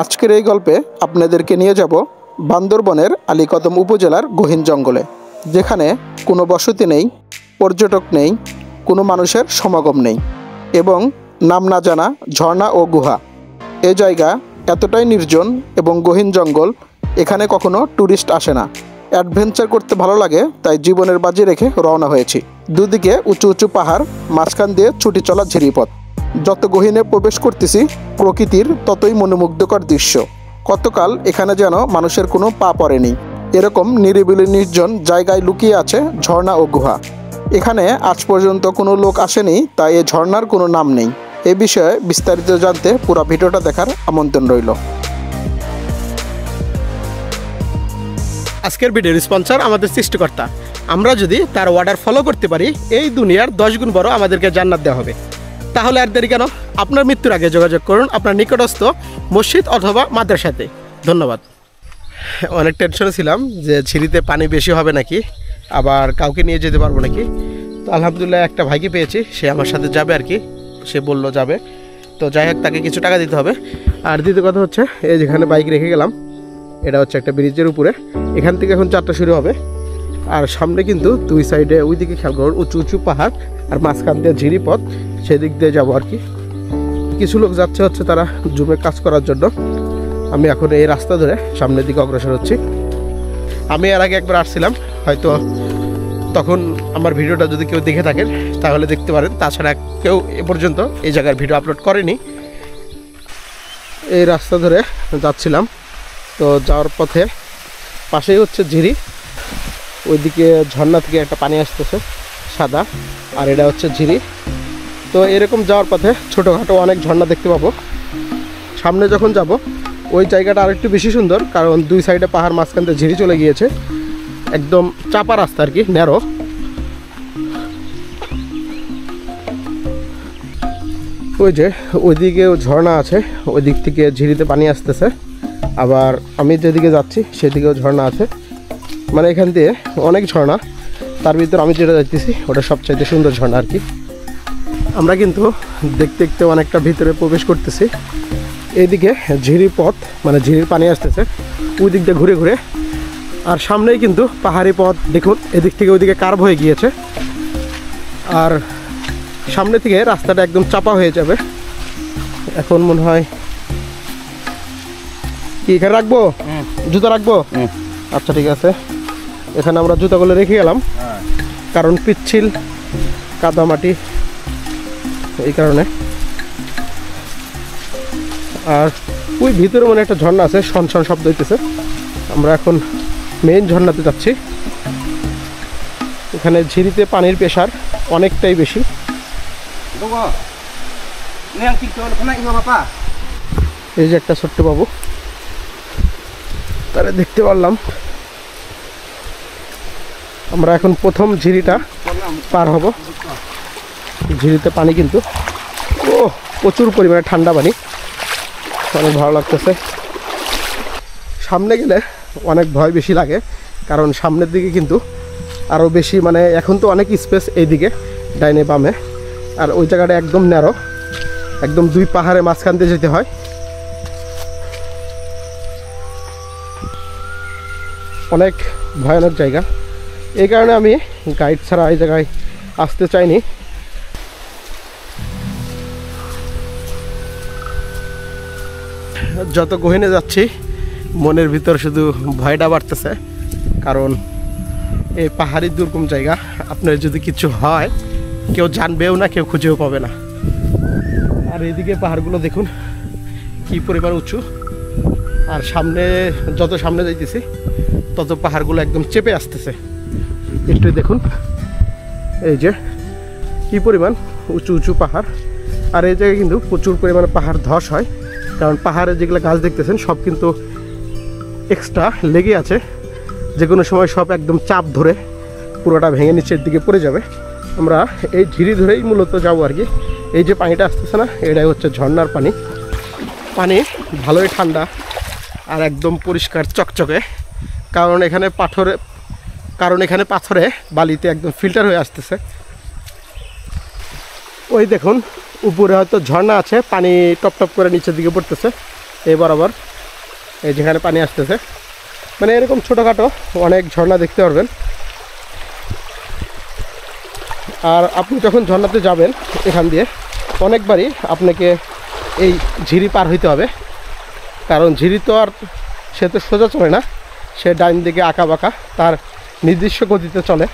আজকের এই গল্পে আপনাদেরকে নিয়ে যাব বান্দরবনের আলীকদম উপজেলার গহীন জঙ্গলে, যেখানে কোনো বসতি নেই, পর্যটক নেই, কোনো মানুষের সমাগম নেই এবং নাম না জানা ঝর্ণা ও গুহা। এ জায়গা এতটাই নির্জন এবং গহীন জঙ্গল, এখানে কখনো ট্যুরিস্ট আসে না। অ্যাডভেঞ্চার করতে ভালো লাগে, তাই জীবনের বাজি রেখে রওনা হয়েছি। দুদিকে উঁচু উঁচু পাহাড়, মাঝখান দিয়ে ছুটি চলা ঝিরিপথ। যত গহীনে প্রবেশ করতেছি, প্রকৃতির ততই মনোমুগ্ধকর দৃশ্য। কতকাল এখানে যেন মানুষের কোনো পা পড়েনি। এরকম নিরিবিলি নির্জন জায়গায় লুকিয়ে আছে ঝর্ণা ও গুহা। এখানে আজ পর্যন্ত কোনো লোক আসেনি, তাই এই ঝর্ণার কোনো নাম নেই। এ বিষয়ে বিস্তারিত জানতে পুরো ভিডিওটা দেখার আমন্ত্রণ রইল। আজকের ভিডিওর স্পন্সর আমাদের সৃষ্টিকর্তা। আমরা যদি তার অর্ডার ফলো করতে পারি, এই দুনিয়ার 10 গুণ বড় আমাদেরকে জান্নাত দেওয়া হবে। তাহলে আর দেরি কেন? আপনার মৃত্যুর আগে যোগাযোগ করুন আপনার নিকটস্থ মসজিদ অথবা মাদ্রাসাতে। ধন্যবাদ। অনেক টেনশনে ছিলাম যে ঝিরিতে পানি বেশি হবে নাকি, আবার কাউকে নিয়ে যেতে পারবো নাকি। তো আলহামদুলিল্লাহ একটা ভাইকে পেয়েছি, সে আমার সাথে যাবে আর কি। সে বললো যাবে, তো যাই হোক তাকে কিছু টাকা দিতে হবে। আর দ্বিতীয় কথা হচ্ছে, এই যেখানে বাইক রেখে গেলাম, এটা হচ্ছে একটা ব্রিজের উপরে। এখান থেকে এখন যাত্রা শুরু হবে। আর সামনে কিন্তু দুই সাইডে ওইদিকে খেয়াল করুন, উঁচু উঁচু পাহাড় আর মাঝখান দিয়ে ঝিরিপথ, সেদিক দিয়ে যাবো আর কি। কিছু লোক যাচ্ছে হচ্ছে তারা জুমে কাজ করার জন্য। আমি এখন এই রাস্তা ধরে সামনের দিকে অগ্রসর হচ্ছি। আমি এর আগে একবার আসছিলাম, হয়তো তখন আমার ভিডিওটা যদি কেউ দেখে থাকেন তাহলে দেখতে পারেন। তাছাড়া কেউ এ পর্যন্ত এই জায়গার ভিডিও আপলোড করেনি। এই রাস্তা ধরে যাচ্ছিলাম, তো যাওয়ার পথে পাশেই হচ্ছে ঝিরি, ওইদিকে ঝর্ণা থেকে একটা পানি আসতেছে সাদা, আর এটা হচ্ছে ঝিরি। তো এরকম যাওয়ার পথে ছোটোখাটো অনেক ঝর্ণা দেখতে পাবো। সামনে যখন যাব ওই জায়গাটা আরেকটু বেশি সুন্দর, কারণ দুই সাইডে পাহাড়, মাঝখান দিয়ে ঝিরি চলে গিয়েছে। একদম চাপা রাস্তা আর কি, ন্যারো। ওই যে ওইদিকেও ঝর্ণা আছে, ওই দিক থেকে ঝিরিতে পানি আসতেছে। আবার আমি যেদিকে যাচ্ছি সেদিকেও ঝর্ণা আছে। মানে এখান দিয়ে অনেক ঝর্ণা, তার ভিতর আমি যেটা যাইতেছি ওটা সবচাইতে সুন্দর ঝর্ণা আর কি। আমরা কিন্তু দেখতে দেখতে অনেকটা ভিতরে প্রবেশ করতেছি। এইদিকে ঝিরি পথ, মানে ঝিরির পানি আসতেছে ওই দিক দিয়ে ঘুরে ঘুরে। আর সামনেই কিন্তু পাহাড়ি পথ, দেখুন এদিক থেকে ওইদিকে কার্ভ হয়ে গিয়েছে। আর সামনে থেকে রাস্তাটা একদম চাপা হয়ে যাবে। এখন মনে হয় কি এখানে রাখবো, জুতা রাখবো? আচ্ছা ঠিক আছে, এখানে আমরা জুতাগুলো রেখে গেলাম, কারণ পিচ্ছিল কাদামাটি এই কারণে। আর ওই ভিতরে মানে একটা ঝর্ণা আছে, শনশন শব্দ হইতেছে। আমরা এখন মেইন ঝর্ণাতে যাচ্ছি। এখানে ঝিরিতে পানির প্রেশার অনেকটাই বেশি। এই যে একটা ছোট্ট বাবু, তারা দেখতে পারলাম। আমরা এখন প্রথম ঝিরিটা পার হব। ঝিরিতে পানি কিন্তু প্রচুর পরিমাণে ঠান্ডা পানি, অনেক ভালো লাগতেছে। সামনে গেলে অনেক ভয় বেশি লাগে, কারণ সামনের দিকে কিন্তু আরও বেশি, মানে এখন তো অনেক স্পেস এইদিকে ডাইনে বামে, আর ওই জায়গাটা একদম ন্যারো, একদম দুই পাহাড়ে মাঝখান দিয়ে যেতে হয়। অনেক ভয়ানক জায়গা, এই কারণে আমি গাইড ছাড়া এই জায়গায় আসতে চাইনি। যত গহীনে যাচ্ছি মনের ভিতর শুধু ভয়টা বাড়তেছে, কারণ এই পাহাড়ি দুর্গম জায়গা, আপনার যদি কিছু হয় কেউ জানবেও না, কেউ খুঁজেও পাবে না। আর এইদিকে পাহাড়গুলো দেখুন কি পরিমাণ উঁচু। আর সামনে যত সামনে যাইতেছি তত পাহাড়গুলো একদম চেপে আসতেছে। একটু দেখুন এই যে কি পরিমাণ উঁচু উঁচু পাহাড়। আর এই জায়গায় কিন্তু প্রচুর পরিমাণে পাহাড় ধস হয়, কারণ পাহাড়ে যেগুলো গাছ দেখতেছেন সব কিন্তু এক্সট্রা লেগে আছে। যে কোনো সময় সব একদম চাপ ধরে পুরোটা ভেঙে নিচের দিকে পড়ে যাবে। আমরা এই ঝিরি ধরেই মূলত যাবো আর কি। এই যে পানিটা আসতেছে না, এটাই হচ্ছে ঝর্ণার পানি। পানি ভালোই ঠান্ডা আর একদম পরিষ্কার চকচকে, কারণ এখানে পাথরে বালিতে একদম ফিল্টার হয়ে আসতেছে। ওই দেখুন উপরে হয়তো ঝর্ণা আছে, পানি টপ টপ করে নিচের দিকে পড়তেছে। এই বরাবর এই যেখানে পানি আসতেছে, মানে এরকম ছোটোখাটো অনেক ঝর্ণা দেখতে পারবেন। আর আপনি যখন ঝর্ণাতে যাবেন এখান দিয়ে অনেকবারই আপনাকে এই ঝিরি পার হইতে হবে, কারণ ঝিরি তো আর সে তো সোজা চলে না, সে ডাইন দিকে আঁকা বাঁকা তার নির্দিষ্ট গতিতে চলে।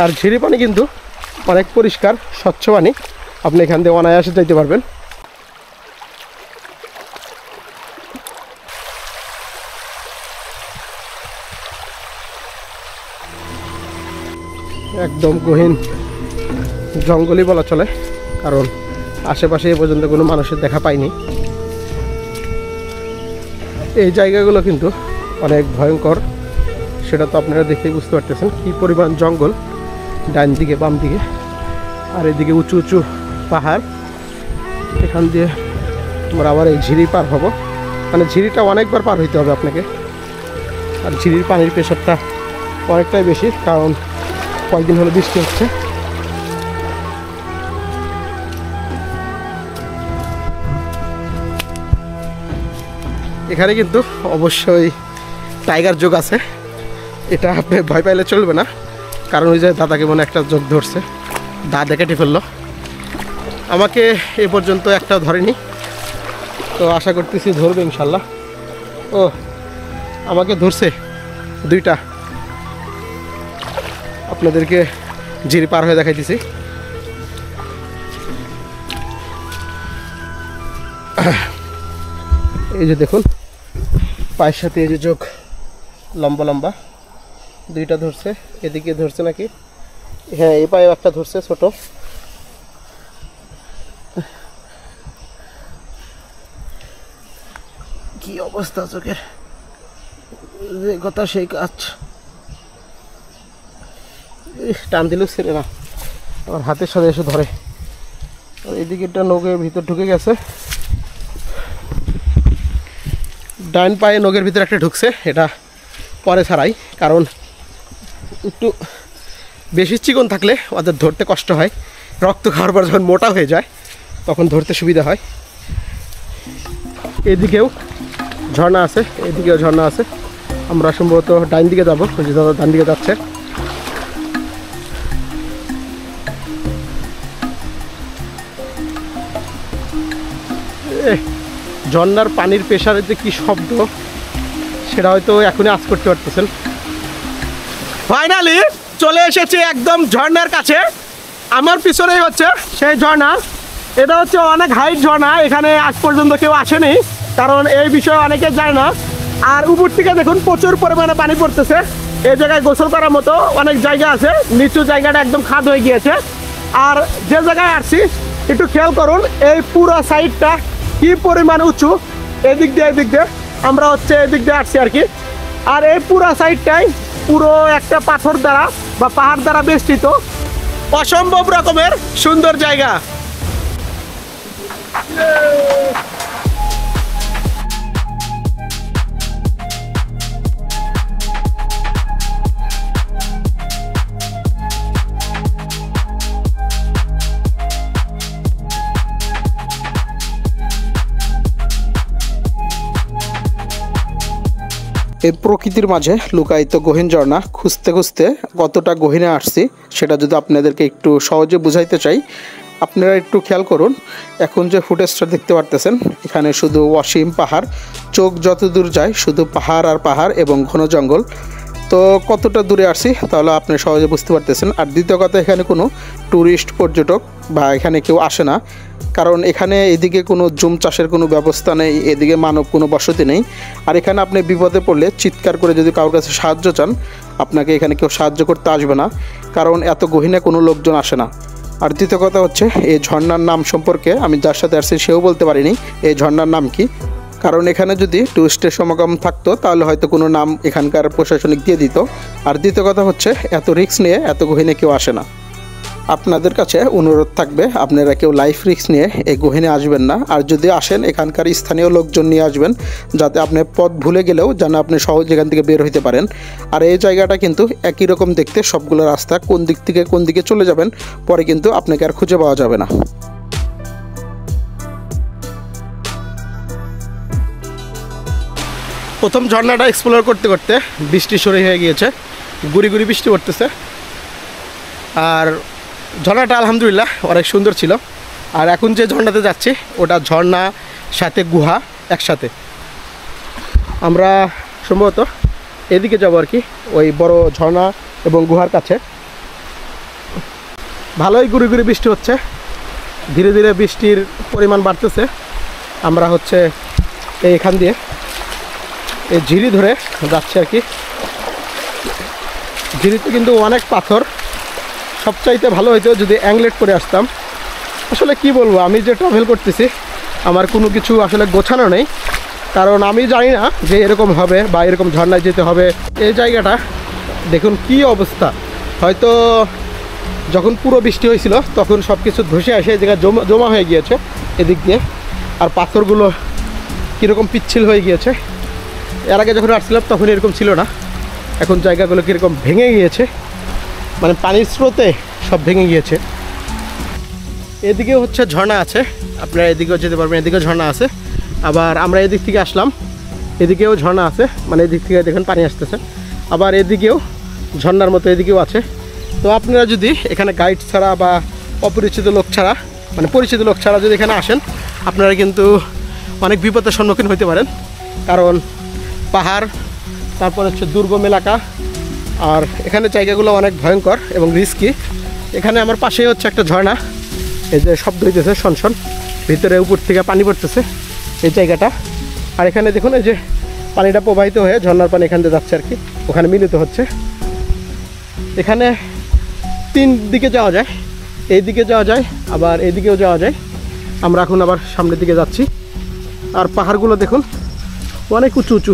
আর ঝিরি পানি কিন্তু অনেক পরিষ্কার স্বচ্ছ পানি, আপনি এখান দিয়ে অনায়াসে যাইতে পারবেন। একদম গহীন জঙ্গলই বলা চলে, কারণ আশেপাশে এ পর্যন্ত কোনো মানুষের দেখা পাইনি। এই জায়গাগুলো কিন্তু অনেক ভয়ঙ্কর, সেটা তো আপনারা দেখেই বুঝতে পারতেছেন কী পরিমাণ জঙ্গল ডান দিকে বাম দিকে, আর এদিকে উঁচু উঁচু পাহাড়। এখান দিয়ে আমরা আবার এই ঝিরি পার হব, মানে ঝিরিটা অনেকবার পার হইতে হবে আপনাকে। আর ঝিরির পানির প্রেশারটা অনেকটাই বেশি, কারণ কয়েকদিন হলো বৃষ্টি হচ্ছে। এখানে কিন্তু অবশ্যই টাইগার যোগ আছে, এটা আপনি ভয় পাইলে চলবে না, কারণ ওই যে দাদাকে মনে একটা যোগ ধরছে, দাদা কেটে ফেললো। আমাকে এ পর্যন্ত একটাও ধরেনি, তো আশা করতেছি ধরবে ইনশাল্লাহ। ও আমাকে ধরছে দুইটা, আপনাদেরকে ঝিরি পার হয়ে দেখাইতেছি। এই যে দেখুন পায়ের সাথে এই যে যোগ লম্বা লম্বা দুইটা ধরছে, এদিকে ধরছে নাকি, হ্যাঁ এই পায়ে একটা ধরছে ছোট। কি অবস্থা চোখের, যে কথা সেই কাজ, টান দিলেও ছেড়ে না, আমার হাতের সাথে এসে ধরে। আর এদিকে একটা নৌকের ভিতর ঢুকে গেছে, ডাইন পায়ে নৌকের ভিতরে একটা ঢুকছে, এটা পরে ছাড়াই, কারণ একটু বেশি চিকন থাকলে ওদের ধরতে কষ্ট হয়, রক্ত খাওয়ার পর যখন মোটা হয়ে যায় তখন ধরতে সুবিধা হয়। এদিকেও ঝর্ণা আছে, এদিকেও ঝর্ণা আছে, আমরা সম্ভবত ডাইন দিকে যাবো, যে দাদা ডান দিকে যাচ্ছে। ঝর্ণার পানির প্রেশারের যে কী শব্দ সেটা হয়তো এখনই আজ করতে পারতেছেন। ফাইনালি চলে এসেছি একদম ঝর্ণার কাছে, আমার পিছনেই হচ্ছে সেই ঝর্ণা। এটা হচ্ছে অনেক হাইট ঝর্ণা, এখানে আজ পর্যন্ত কেউ আসেনি, কারণ এই বিষয়ে অনেকে জানে না। আর উপর থেকে দেখুন প্রচুর পরিমাণে পানি পড়তেছে, এই জায়গায় গোসল করার মতো অনেক জায়গা আছে, নিচু জায়গাটা একদম খাদ হয়ে গিয়েছে। আর যে জায়গায় আসছি একটু খেয়াল করুন, এই পুরো সাইডটা কি পরিমাণ উঁচু, এদিক দিয়ে আমরা হচ্ছে এদিক দিয়ে আসছি আর কি। আর এই পুরো সাইডটাই পুরো একটা পাথর দ্বারা বা পাহাড় দ্বারা বেষ্টিত, অসম্ভব রকমের সুন্দর জায়গা। এই প্রকৃতির মাঝে লুকায়িত গহীন ঝর্ণা খুঁজতে খুঁজতে কতটা গহীনে আসছি সেটা যদি আপনাদেরকে একটু সহজে বুঝাইতে চাই, আপনারা একটু খেয়াল করুন। এখন যে ফুটেজটা দেখতে পারতেছেন, এখানে শুধু অসীম পাহাড়, চোখ যত দূর যায় শুধু পাহাড় আর পাহাড় এবং ঘন জঙ্গল। তো কতটা দূরে আসছি তাহলে আপনি সহজে বুঝতে পারতেছেন। আর দ্বিতীয় কথা, এখানে কোনো ট্যুরিস্ট পর্যটক বা এখানে কেউ আসে না, কারণ এখানে এদিকে কোনো জুম চাষের কোনো ব্যবস্থা নেই, এদিকে মানব কোনো বসতি নেই। আর এখানে আপনি বিপদে পড়লে চিৎকার করে যদি কারোর কাছে সাহায্য চান, আপনাকে এখানে কেউ সাহায্য করতে আসবে না, কারণ এত গহীনে কোনো লোকজন আসে না। আর দ্বিতীয় কথা হচ্ছে, এই ঝর্ণার নাম সম্পর্কে আমি যার সাথে আসছি সেও বলতে পারিনি এই ঝর্ণার নাম কি, কারণ এখানে যদি টুরিস্টের সমাগম থাকতো তাহলে হয়তো কোনো নাম এখানকার প্রশাসনিক দিয়ে দিত। আর দ্বিতীয় কথা হচ্ছে, এত রিস্ক নিয়ে এত গহীনে কেউ আসে না। আপনাদের কাছে অনুরোধ থাকবে, আপনারা কেউ লাইফ রিস্ক নিয়ে এই গহীনে আসবেন না। আর যদি আসেন, এখানকার স্থানীয় লোকজন নিয়ে আসবেন, যাতে আপনি পথ ভুলে গেলেও যেন আপনি সহজ এখান থেকে বের হইতে পারেন। আর এই জায়গাটা কিন্তু একই রকম দেখতে, সবগুলো রাস্তা কোন দিক থেকে কোন দিকে চলে যাবেন পরে কিন্তু আপনাকে আর খুঁজে পাওয়া যাবে না। প্রথম ঝর্ণাটা এক্সপ্লোর করতে করতে বৃষ্টি শুরু হয়ে গিয়েছে, গুড়ি গুড়ি বৃষ্টি পড়তেছে। আর ঝর্ণাটা আলহামদুলিল্লাহ অনেক সুন্দর ছিল। আর এখন যে ঝর্ণাতে যাচ্ছি ওটা ঝর্ণা সাথে গুহা একসাথে। আমরা সম্ভবত এদিকে যাবো আর কি, ওই বড় ঝর্ণা এবং গুহার কাছে। ভালোই গুড়ি গুড়ি বৃষ্টি হচ্ছে, ধীরে ধীরে বৃষ্টির পরিমাণ বাড়তেছে। আমরা হচ্ছে এইখান দিয়ে এই ঝিরি ধরে যাচ্ছি আর কি। ঝিরিতে কিন্তু অনেক পাথর, সবচাইতে ভালো হইতো যদি অ্যাংলেট করে আসতাম। আসলে কি বলবো, আমি যে ট্রাভেল করতেছি আমার কোনো কিছু আসলে গোছানো নেই, কারণ আমি জানি না যে এরকম হবে বা এরকম ঝর্ণায় যেতে হবে। এই জায়গাটা দেখুন কি অবস্থা, হয়তো যখন পুরো বৃষ্টি হয়েছিল তখন সব কিছু ধসে আসে এই জায়গায় জমা হয়ে গিয়েছে এদিক দিয়ে। আর পাথরগুলো কীরকম পিচ্ছিল হয়ে গিয়েছে। এর আগে যখন আসছিলাম তখন এরকম ছিল না, এখন জায়গাগুলো কীরকম ভেঙে গিয়েছে, মানে পানির স্রোতে সব ভেঙে গিয়েছে। এদিকেও হচ্ছে ঝর্ণা আছে, আপনারা এদিকেও যেতে পারবেন, এদিকেও ঝর্ণা আছে। আবার আমরা এদিক থেকে আসলাম, এদিকেও ঝর্ণা আছে, মানে এদিক থেকে দেখুন পানি আসতেছে। আবার এদিকেও ঝর্ণার মতো এদিকেও আছে। তো আপনারা যদি এখানে গাইড ছাড়া বা অপরিচিত লোক ছাড়া, মানে পরিচিত লোক ছাড়া যদি এখানে আসেন, আপনারা কিন্তু অনেক বিপদের সম্মুখীন হতে পারেন। কারণ পাহাড়, তারপর হচ্ছে দুর্গম এলাকা, আর এখানে জায়গাগুলো অনেক ভয়ঙ্কর এবং রিস্কি। এখানে আমার পাশেই হচ্ছে একটা ঝর্ণা, এই যে শব্দ হইতেছে শনশন, ভিতরে উপর থেকে পানি পড়তেছে এই জায়গাটা। আর এখানে দেখুন এই যে পানিটা প্রবাহিত হয়ে ঝর্ণার পানি এখান দিয়ে যাচ্ছে আর কি, ওখানে মিলিত হচ্ছে। এখানে 3 দিকে যাওয়া যায়, এই দিকে যাওয়া যায় আবার এইদিকেও যাওয়া যায়। আমরা এখন আবার সামনের দিকে যাচ্ছি। আর পাহাড়গুলো দেখুন অনেক উঁচু উঁচু।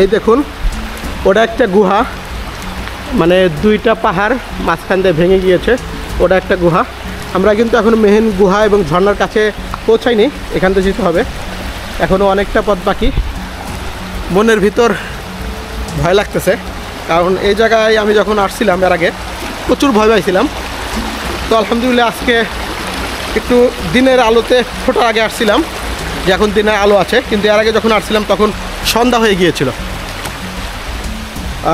এই দেখুন ওটা একটা গুহা, মানে 2টা পাহাড় মাঝখান দিয়ে ভেঙে গিয়েছে, ওটা একটা গুহা। আমরা কিন্তু এখন মেহেন গুহা এবং ঝর্ণার কাছে পৌঁছাইনি, এখান থেকে যেতে হবে, এখনও অনেকটা পথ বাকি। মনের ভিতর ভয় লাগতেছে, কারণ এই জায়গায় আমি যখন আসছিলাম এর আগে প্রচুর ভয় পাইছিলাম। তো আলহামদুলিল্লাহ আজকে একটু দিনের আলোতে ফোটার আগে আসছিলাম, যে এখন দিনের আলো আছে, কিন্তু এর আগে যখন আসছিলাম তখন সন্ধ্যা হয়ে গিয়েছিল।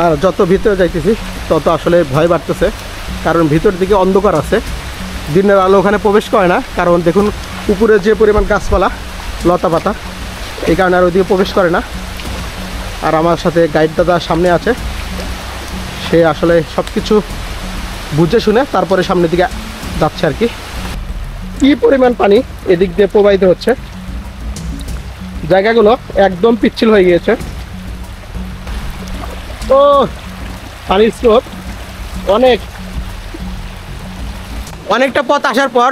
আর যত ভিতরে যাইতেছি তত আসলে ভয় বাড়তেছে, কারণ ভিতর দিকে অন্ধকার আছে, দিনের আলো ওখানে প্রবেশ করে না। কারণ দেখুন উপরে যে পরিমাণ গাছপালা লতা পাতা, এই কারণে আর ওইদিকে প্রবেশ করে না। আর আমার সাথে গাইড দাদা সামনে আছে, সে আসলে সব কিছু বুঝে শুনে তারপরে সামনের দিকে যাচ্ছে আর কি। কী পরিমাণ পানি এদিক দিয়ে প্রবাহিত হচ্ছে, জায়গাগুলো একদম পিচ্ছিল হয়ে গিয়েছে। তো পানির স্রোত অনেকটা পথ আসার পর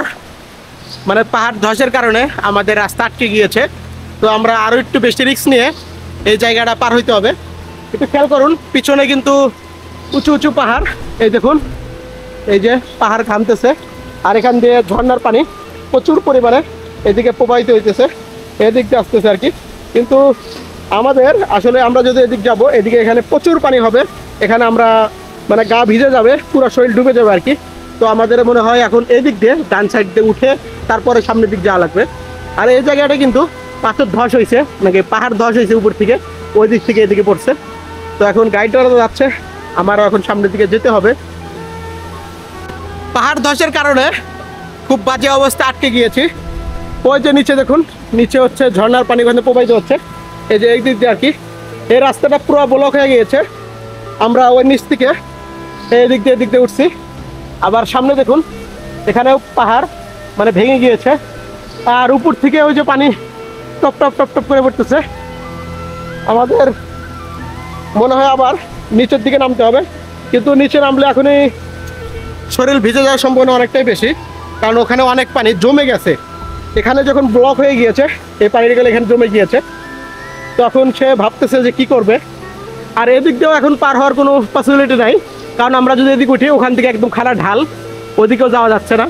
মানে পাহাড় ধসের কারণে আমাদের রাস্তা আটকে গিয়েছে। তো আমরা আরও একটু বেশি রিস্ক নিয়ে এই জায়গাটা পার হইতে হবে। একটু খেয়াল করুন, পিছনে কিন্তু উঁচু উঁচু পাহাড়, এই দেখুন এই যে পাহাড় খামতেছে, আর এখান দিয়ে ঝর্ণার পানি প্রচুর পরিমাণে এদিকে প্রবাহিত হইতেছে, এদিক দিয়ে আসতেছে আর কি। কিন্তু আমাদের আসলে আমরা যদি এদিক যাব, এদিকে এখানে প্রচুর পানি হবে, এখানে আমরা মানে গা ভিজে যাবে, পুরো শরীর ডুবে যাবে আর কি। তো আমাদের মনে হয় এখন এদিক দিয়ে ডান সাইড দিয়ে উঠে তারপরে সামনের দিক যাওয়া লাগবে। আর এই জায়গাটা কিন্তু পাথর ধস হয়েছে, নাকি পাহাড় ধস হয়েছে উপর থেকে, ওই দিক থেকে এদিকে পড়ছে। তো এখন গাইডরা যাচ্ছে, আমারও এখন সামনের দিকে যেতে হবে। পাহাড় ধসের কারণে খুব বাজে অবস্থা, আটকে গিয়েছি। ওই যে নিচে দেখুন, নিচে হচ্ছে ঝর্ণার পানি ওখানে প্রবাহিত হচ্ছে, এই যে এই দিক দিয়ে আর কি। এই রাস্তাটা পুরো ব্লক হয়ে গিয়েছে, আমরা ওই নিচ থেকে এই দিক দিয়ে উঠছি। আবার সামনে দেখুন এখানেও পাহাড় মানে ভেঙে গিয়েছে, আর উপর থেকে ওই যে পানি টপ টপ টপ টপ করে পড়তেছে। আমাদের মনে হয় আবার নিচের দিকে নামতে হবে, কিন্তু নিচে নামলে এখনই শরীর ভিজে যাওয়ার সম্ভাবনা অনেকটাই বেশি, কারণ ওখানে অনেক পানি জমে গেছে। এখানে যখন ব্লক হয়ে গিয়েছে, এই পানিগুলো এখানে জমে গিয়েছে, তখন সে ভাবতেছে যে কি করবে। আর এদিক দিয়েও এখন পার হওয়ার কোনো পসিবিলিটি নাই, কারণ আমরা যদি এদিক উঠি ওখান থেকে একদম খাড়া ঢাল, ওদিকেও যাওয়া যাচ্ছে না।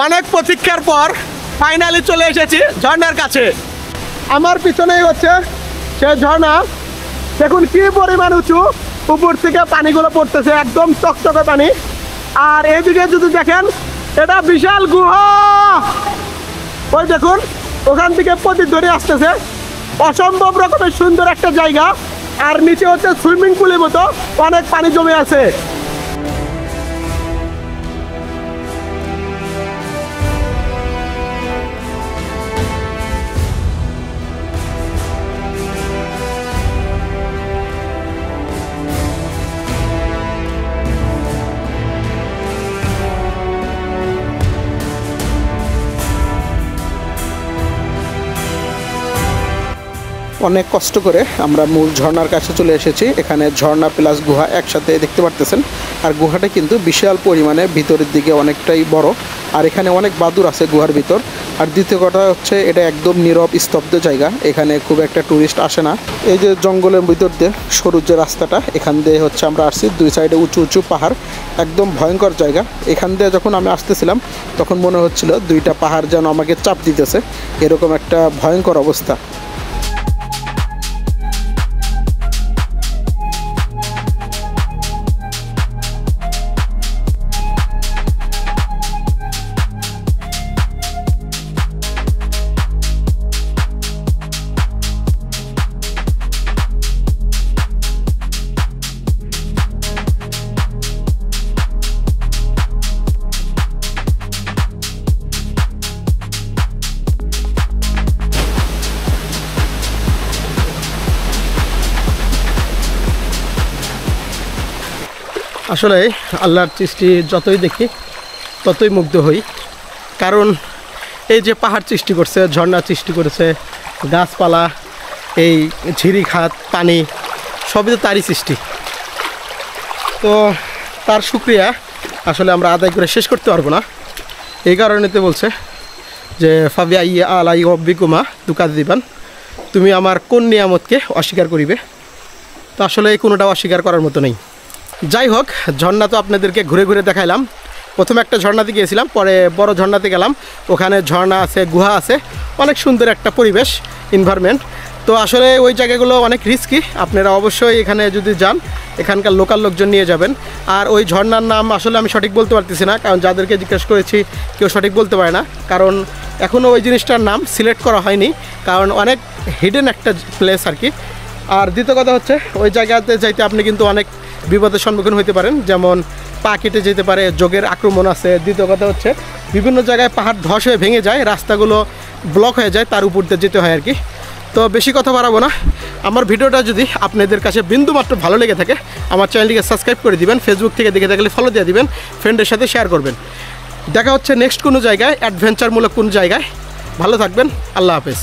অনেক প্রতীক্ষার পর ফাইনালি চলে এসেছি ঝর্ণার কাছে। আমার পিছনেই হচ্ছে সে ঝর্ণা, দেখুন কি পরিমাণ উঁচু, উপর থেকে পানিগুলো পড়তেছে, একদম চকচকে পানি। আর এইদিকে যদি দেখেন, এটা বিশাল গুহা। ওই দেখুন, ওখান থেকে প্রতিধ্বনি আসতেছে। অসম্ভব রকমের সুন্দর একটা জায়গা। আর নিচে হচ্ছে সুইমিং পুলের মতো অনেক পানি জমে আছে। অনেক কষ্ট করে আমরা মূল ঝর্ণার কাছে চলে এসেছি। এখানে ঝর্ণা প্লাস গুহা একসাথে দেখতে পারতেছেন। আর গুহাটা কিন্তু বিশাল পরিমাণে, ভিতরের দিকে অনেকটাই বড়। আর এখানে অনেক বাদুড় আছে গুহার ভিতর। আর দ্বিতীয় কথা হচ্ছে, এটা একদম নীরব স্তব্ধ জায়গা, এখানে খুব একটা টুরিস্ট আসে না। এই যে জঙ্গলের ভিতর দিয়ে সরু যে রাস্তাটা, এখান দিয়ে হচ্ছে আমরা আসছি। দুই সাইডে উঁচু উঁচু পাহাড়, একদম ভয়ঙ্কর জায়গা। এখান দিয়ে যখন আমি আসতেছিলাম তখন মনে হচ্ছিল দুইটা পাহাড় যেন আমাকে চাপ দিতেছে, এরকম একটা ভয়ঙ্কর অবস্থা। আসলে আল্লাহর সৃষ্টি যতই দেখি ততই মুগ্ধ হই। কারণ এই যে পাহাড় সৃষ্টি করছে, ঝর্ণা সৃষ্টি করেছে, গাছপালা, এই ঝিরিখাত, পানি, সবই তো তারই সৃষ্টি। তো তার শুকরিয়া আসলে আমরা আদায় করে শেষ করতে পারবো না। এই কারণেতে বলছে যে ফাবিয়া ইয়া আলাই রব্বিকুমা তুকাযিবান, তুমি আমার কোন নিয়ামতকে অস্বীকার করিবে। তো আসলে এই কোনোটাও অস্বীকার করার মতো নেই। যাই হোক, ঝর্ণা তো আপনাদেরকে ঘুরে ঘুরে দেখাইলাম। প্রথমে একটা ঝর্ণাতে গিয়েছিলাম, পরে বড় ঝর্ণাতে গেলাম। ওখানে ঝর্ণা আছে, গুহা আছে, অনেক সুন্দর একটা পরিবেশ, এনভায়রনমেন্ট। তো আসলে ওই জায়গাগুলো অনেক রিস্কি। আপনারা অবশ্যই এখানে যদি যান, এখানকার লোকাল লোকজন নিয়ে যাবেন। আর ওই ঝর্ণার নাম আসলে আমি সঠিক বলতে পারতেছি না, কারণ যাদেরকে জিজ্ঞেস করেছি কেউ সঠিক বলতে পারে না। কারণ এখনও ওই জিনিসটার নাম সিলেক্ট করা হয়নি, কারণ অনেক হিডেন একটা প্লেস আর কি। আর দ্বিতীয় কথা হচ্ছে, ওই জায়গাতে যাইতে আপনি কিন্তু অনেক বিপদের সম্মুখীন হতে পারেন, যেমন পা কেটে যেতে পারে, যোগের আক্রমণ আছে। দ্বিতীয় কথা হচ্ছে, বিভিন্ন জায়গায় পাহাড় ধস হয়ে ভেঙে যায়, রাস্তাগুলো ব্লক হয়ে যায়, তার উপর দিয়ে যেতে হয় আর কি। তো বেশি কথা বাড়াবো না। আমার ভিডিওটা যদি আপনাদের কাছে বিন্দুমাত্র ভালো লেগে থাকে, আমার চ্যানেলটিকে সাবস্ক্রাইব করে দিবেন। ফেসবুক থেকে দেখে থাকলে ফলো দিয়ে দিবেন, ফ্রেন্ডের সাথে শেয়ার করবেন। দেখা হচ্ছে নেক্সট কোনো জায়গায়, অ্যাডভেঞ্চারমূলক কোনো জায়গায়। ভালো থাকবেন, আল্লাহ হাফেজ।